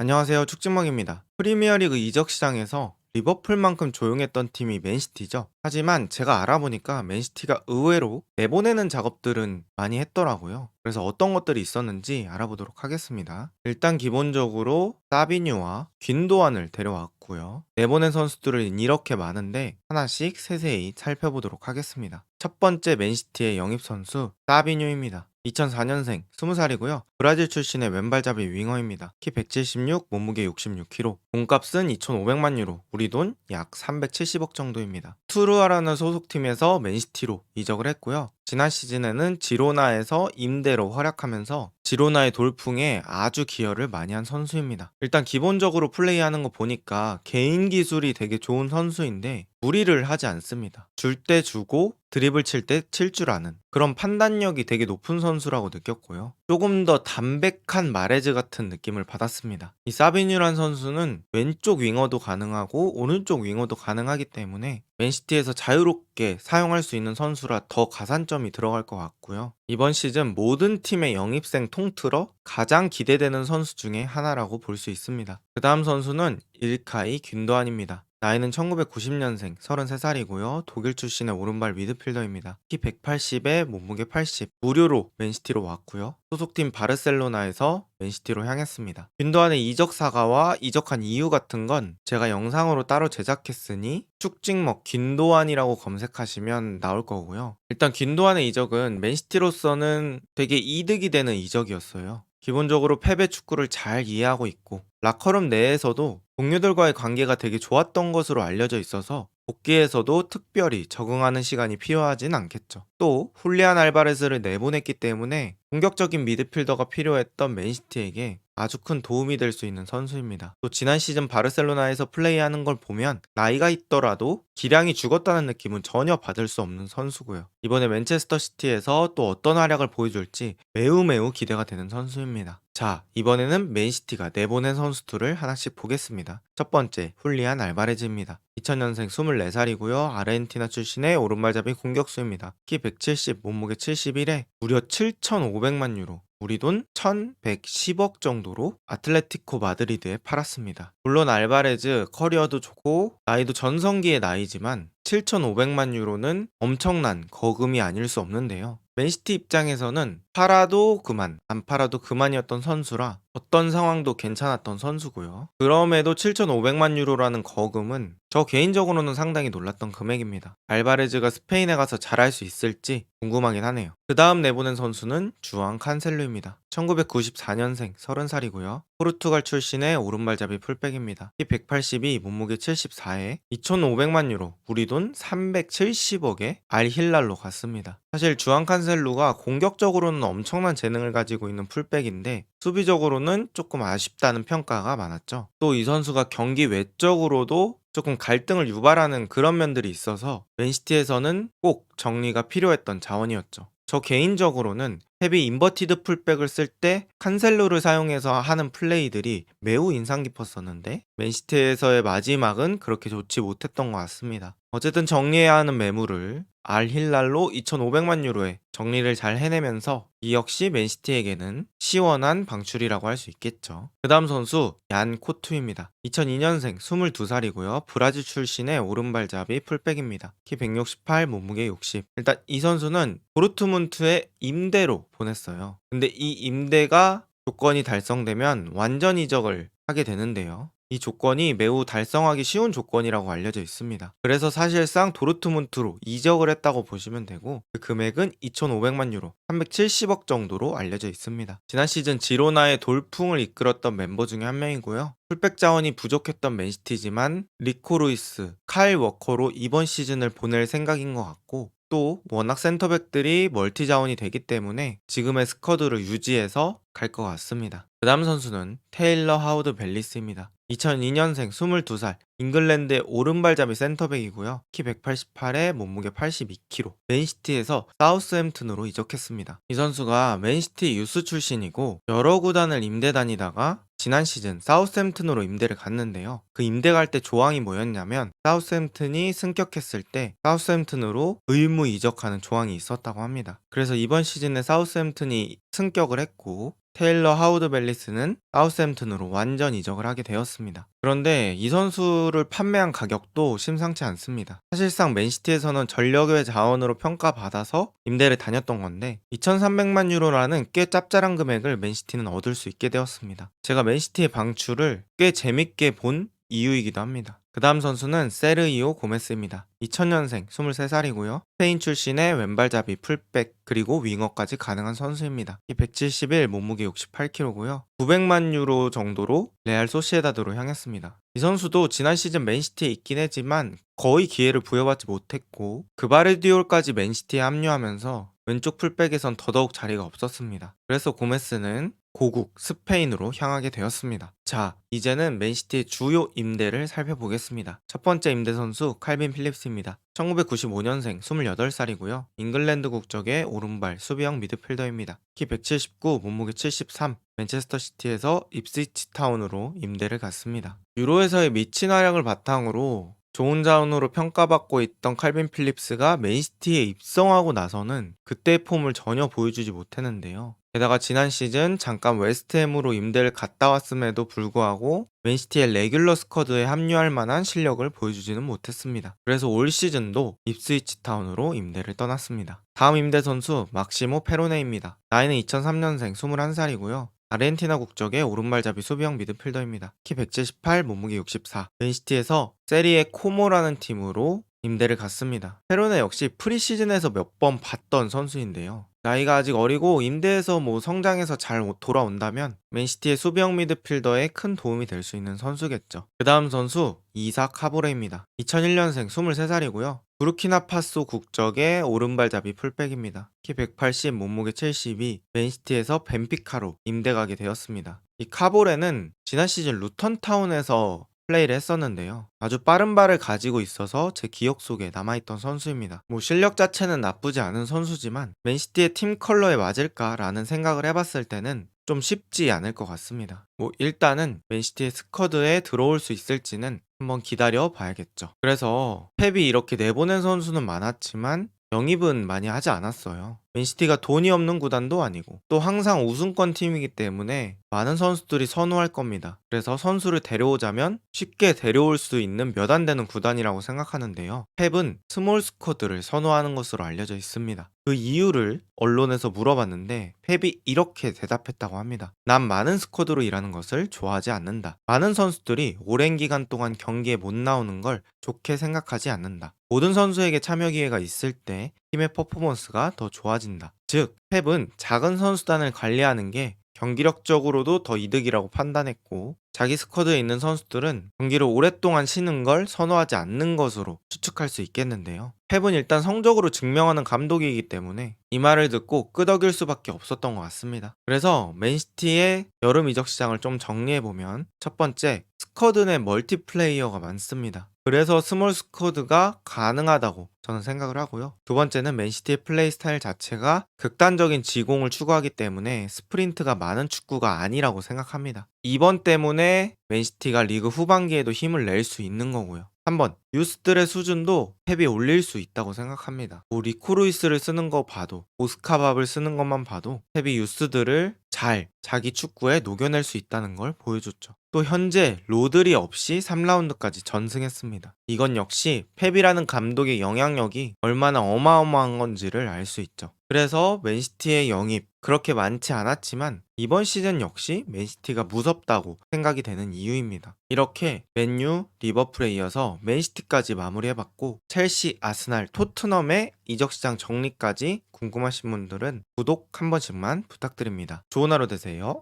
안녕하세요. 축진먹입니다. 프리미어리그 이적 시장에서 리버풀만큼 조용했던 팀이 맨시티죠. 하지만 제가 알아보니까 맨시티가 의외로 내보내는 작업들은 많이 했더라고요. 그래서 어떤 것들이 있었는지 알아보도록 하겠습니다. 일단 기본적으로 사비뉴와 균도안을 데려왔고요. 내보낸 선수들은 이렇게 많은데 하나씩 세세히 살펴보도록 하겠습니다. 첫 번째 맨시티의 영입 선수 사비뉴입니다. 2004년생 20살이고요. 브라질 출신의 왼발잡이 윙어입니다. 키 176, 몸무게 66kg. 몸값은 2,500만 유로, 우리 돈 약 370억 정도입니다. 투르아라는 소속팀에서 맨시티로 이적을 했고요. 지난 시즌에는 지로나에서 임대로 활약하면서 지로나의 돌풍에 아주 기여를 많이 한 선수입니다. 일단 기본적으로 플레이하는 거 보니까 개인 기술이 되게 좋은 선수인데 무리를 하지 않습니다. 줄 때 주고 드리블 칠 때 칠 줄 아는 그런 판단력이 되게 높은 선수라고 느꼈고요. 조금 더 담백한 마레즈 같은 느낌을 받았습니다. 이 사비뉴란 선수는 왼쪽 윙어도 가능하고 오른쪽 윙어도 가능하기 때문에 맨시티에서 자유롭게 사용할 수 있는 선수라 더 가산점이 들어갈 것 같고요. 이번 시즌 모든 팀의 영입생 통틀어 가장 기대되는 선수 중에 하나라고 볼 수 있습니다. 그 다음 선수는 일카이 균도안입니다. 나이는 1990년생 33살이고요. 독일 출신의 오른발 미드필더입니다. 키 180에 몸무게 80, 무료로 맨시티로 왔고요. 소속팀 바르셀로나에서 맨시티로 향했습니다. 균도안의 이적 사가와 이적한 이유 같은 건 제가 영상으로 따로 제작했으니 축직먹 균도안이라고 검색하시면 나올 거고요. 일단 균도안의 이적은 맨시티로서는 되게 이득이 되는 이적이었어요. 기본적으로 패배 축구를 잘 이해하고 있고 라커룸 내에서도 동료들과의 관계가 되게 좋았던 것으로 알려져 있어서 복귀에서도 특별히 적응하는 시간이 필요하진 않겠죠. 또 훌리안 알바레스를 내보냈기 때문에 공격적인 미드필더가 필요했던 맨시티에게 아주 큰 도움이 될 수 있는 선수입니다. 또 지난 시즌 바르셀로나에서 플레이하는 걸 보면 나이가 있더라도 기량이 죽었다는 느낌은 전혀 받을 수 없는 선수고요. 이번에 맨체스터 시티에서 또 어떤 활약을 보여줄지 매우 기대가 되는 선수입니다. 자, 이번에는 맨시티가 내보낸 선수들을 하나씩 보겠습니다. 첫 번째, 훌리안 알바레즈입니다. 2000년생 24살이고요. 아르헨티나 출신의 오른발잡이 공격수입니다. 키 170, 몸무게 71에 무려 7,500만 유로, 우리 돈 1,110억 정도로 아틀레티코 마드리드에 팔았습니다. 물론 알바레즈 커리어도 좋고 나이도 전성기의 나이지만 7,500만 유로는 엄청난 거금이 아닐 수 없는데요. 맨시티 입장에서는 팔아도 그만, 안 팔아도 그만이었던 선수라 어떤 상황도 괜찮았던 선수고요. 그럼에도 7,500만 유로라는 거금은 저 개인적으로는 상당히 놀랐던 금액입니다. 알바레즈가 스페인에 가서 잘할 수 있을지 궁금하긴 하네요. 그 다음 내보낸 선수는 주앙 칸셀루입니다. 1994년생 30살이고요. 포르투갈 출신의 오른발잡이 풀백입니다. 키 182, 몸무게 74에 2,500만 유로, 우리 돈 370억에 알힐랄로 갔습니다. 사실 주앙 칸셀루가 공격적으로는 엄청난 재능을 가지고 있는 풀백인데 수비적으로는 조금 아쉽다는 평가가 많았죠. 또 이 선수가 경기 외적으로도 조금 갈등을 유발하는 그런 면들이 있어서 맨시티에서는 꼭 정리가 필요했던 자원이었죠. 저 개인적으로는 헤비 인버티드 풀백을 쓸 때 칸셀로를 사용해서 하는 플레이들이 매우 인상 깊었었는데 맨시티에서의 마지막은 그렇게 좋지 못했던 것 같습니다. 어쨌든 정리해야 하는 매물을 알힐랄로 2,500만 유로에 정리를 잘 해내면서 이 역시 맨시티에게는 시원한 방출이라고 할 수 있겠죠. 그 다음 선수 얀 코투입니다. 2002년생 22살이고요. 브라질 출신의 오른발잡이 풀백입니다. 키 168, 몸무게 60. 일단 이 선수는 도르트문트의 임대로 보냈어요. 근데 이 임대가 조건이 달성되면 완전 이적을 하게 되는데요. 이 조건이 매우 달성하기 쉬운 조건이라고 알려져 있습니다. 그래서 사실상 도르트문트로 이적을 했다고 보시면 되고 그 금액은 2,500만 유로, 370억 정도로 알려져 있습니다. 지난 시즌 지로나의 돌풍을 이끌었던 멤버 중에 한 명이고요. 풀백 자원이 부족했던 맨시티지만 리코 루이스, 카일 워커로 이번 시즌을 보낼 생각인 것 같고 또 워낙 센터백들이 멀티 자원이 되기 때문에 지금의 스쿼드를 유지해서 갈 것 같습니다. 그 다음 선수는 테일러 하우드 벨리스입니다. 2002년생 22살 잉글랜드의 오른발잡이 센터백이고요. 키 188에 몸무게 82kg. 맨시티에서 사우스햄튼으로 이적했습니다. 이 선수가 맨시티 유스 출신이고 여러 구단을 임대 다니다가 지난 시즌 사우스햄튼으로 임대를 갔는데요. 그 임대 갈 때 조항이 뭐였냐면 사우스햄튼이 승격했을 때 사우스햄튼으로 의무 이적하는 조항이 있었다고 합니다. 그래서 이번 시즌에 사우스햄튼이 승격을 했고 테일러 하우드벨리스는 사우스햄튼으로 완전 이적을 하게 되었습니다. 그런데 이 선수를 판매한 가격도 심상치 않습니다. 사실상 맨시티에서는 전력의 자원으로 평가받아서 임대를 다녔던 건데 2,300만 유로라는 꽤 짭짤한 금액을 맨시티는 얻을 수 있게 되었습니다. 제가 맨시티의 방출을 꽤 재밌게 본 이유이기도 합니다. 그 다음 선수는 세르이오 고메스입니다. 2000년생 23살이고요. 스페인 출신의 왼발잡이, 풀백, 그리고 윙어까지 가능한 선수입니다. 171, 몸무게 68kg고요. 900만 유로 정도로 레알 소시에다드로 향했습니다. 이 선수도 지난 시즌 맨시티에 있긴 했지만 거의 기회를 부여받지 못했고 그바르디올까지 맨시티에 합류하면서 왼쪽 풀백에선 더더욱 자리가 없었습니다. 그래서 고메스는 고국 스페인으로 향하게 되었습니다. 자, 이제는 맨시티의 주요 임대를 살펴보겠습니다. 첫 번째 임대 선수 칼빈 필립스입니다. 1995년생 28살이고요. 잉글랜드 국적의 오른발 수비형 미드필더입니다. 키 179, 몸무게 73, 맨체스터 시티에서 입스위치 타운으로 임대를 갔습니다. 유로에서의 미친 활약을 바탕으로 좋은 자원으로 평가받고 있던 칼빈 필립스가 맨시티에 입성하고 나서는 그때의 폼을 전혀 보여주지 못했는데요. 게다가 지난 시즌 잠깐 웨스트햄으로 임대를 갔다 왔음에도 불구하고 맨시티의 레귤러 스쿼드에 합류할 만한 실력을 보여주지는 못했습니다. 그래서 올 시즌도 입스위치 타운으로 임대를 떠났습니다. 다음 임대 선수 막시모 페로네입니다. 나이는 2003년생 21살이고요. 아르헨티나 국적의 오른발잡이 수비형 미드필더입니다. 키 178, 몸무게 64. 맨시티에서 세리에 코모라는 팀으로 임대를 갔습니다. 페로네 역시 프리시즌에서 몇 번 봤던 선수인데요. 나이가 아직 어리고 임대에서 성장해서 잘 돌아온다면 맨시티의 수비형 미드필더에 큰 도움이 될 수 있는 선수겠죠. 그 다음 선수 이삭 카보레입니다. 2001년생 23살이고요. 부르키나파소 국적의 오른발잡이 풀백입니다. 키 180, 몸무게 72, 맨시티에서 벤피카로 임대 가게 되었습니다. 이 카보레는 지난 시즌 루턴타운에서 플레이를 했었는데요. 아주 빠른 발을 가지고 있어서 제 기억 속에 남아있던 선수입니다. 실력 자체는 나쁘지 않은 선수지만 맨시티의 팀 컬러에 맞을까라는 생각을 해봤을 때는 좀 쉽지 않을 것 같습니다. 일단은 맨시티의 스쿼드에 들어올 수 있을지는 한번 기다려 봐야겠죠. 그래서 펩이 이렇게 내보낸 선수는 많았지만 영입은 많이 하지 않았어요. 맨시티가 돈이 없는 구단도 아니고 또 항상 우승권 팀이기 때문에 많은 선수들이 선호할 겁니다. 그래서 선수를 데려오자면 쉽게 데려올 수 있는 몇 안 되는 구단이라고 생각하는데요. 펩은 스몰 스쿼드를 선호하는 것으로 알려져 있습니다. 그 이유를 언론에서 물어봤는데 펩이 이렇게 대답했다고 합니다. 난 많은 스쿼드로 일하는 것을 좋아하지 않는다. 많은 선수들이 오랜 기간 동안 경기에 못 나오는 걸 좋게 생각하지 않는다. 모든 선수에게 참여 기회가 있을 때 팀의 퍼포먼스가 더 좋아진다. 즉, 펩은 작은 선수단을 관리하는 게 경기력적으로도 더 이득이라고 판단했고 자기 스쿼드에 있는 선수들은 경기를 오랫동안 쉬는 걸 선호하지 않는 것으로 추측할 수 있겠는데요. 펩은 일단 성적으로 증명하는 감독이기 때문에 이 말을 듣고 끄덕일 수밖에 없었던 것 같습니다. 그래서 맨시티의 여름 이적 시장을 좀 정리해보면 첫 번째, 스쿼드 내 멀티플레이어가 많습니다. 그래서 스몰 스쿼드가 가능하다고 저는 생각을 하고요. 두 번째는 맨시티의 플레이 스타일 자체가 극단적인 지공을 추구하기 때문에 스프린트가 많은 축구가 아니라고 생각합니다. 2번 때문에 맨시티가 리그 후반기에도 힘을 낼 수 있는 거고요. 3번, 유스들의 수준도 펩이 올릴 수 있다고 생각합니다. 리코루이스를 쓰는 거 봐도 오스카밥을 쓰는 것만 봐도 펩이 유스들을 잘 자기 축구에 녹여낼 수 있다는 걸 보여줬죠. 또 현재 로드리 없이 3라운드까지 전승했습니다. 이건 역시 펩이라는 감독의 영향력이 얼마나 어마어마한 건지를 알 수 있죠. 그래서 맨시티의 영입 그렇게 많지 않았지만 이번 시즌 역시 맨시티가 무섭다고 생각이 되는 이유입니다. 이렇게 맨유, 리버풀에 이어서 맨시티까지 마무리해봤고 첼시, 아스날, 토트넘의 이적시장 정리까지 궁금하신 분들은 구독 한 번씩만 부탁드립니다. 좋은 하루 되세요.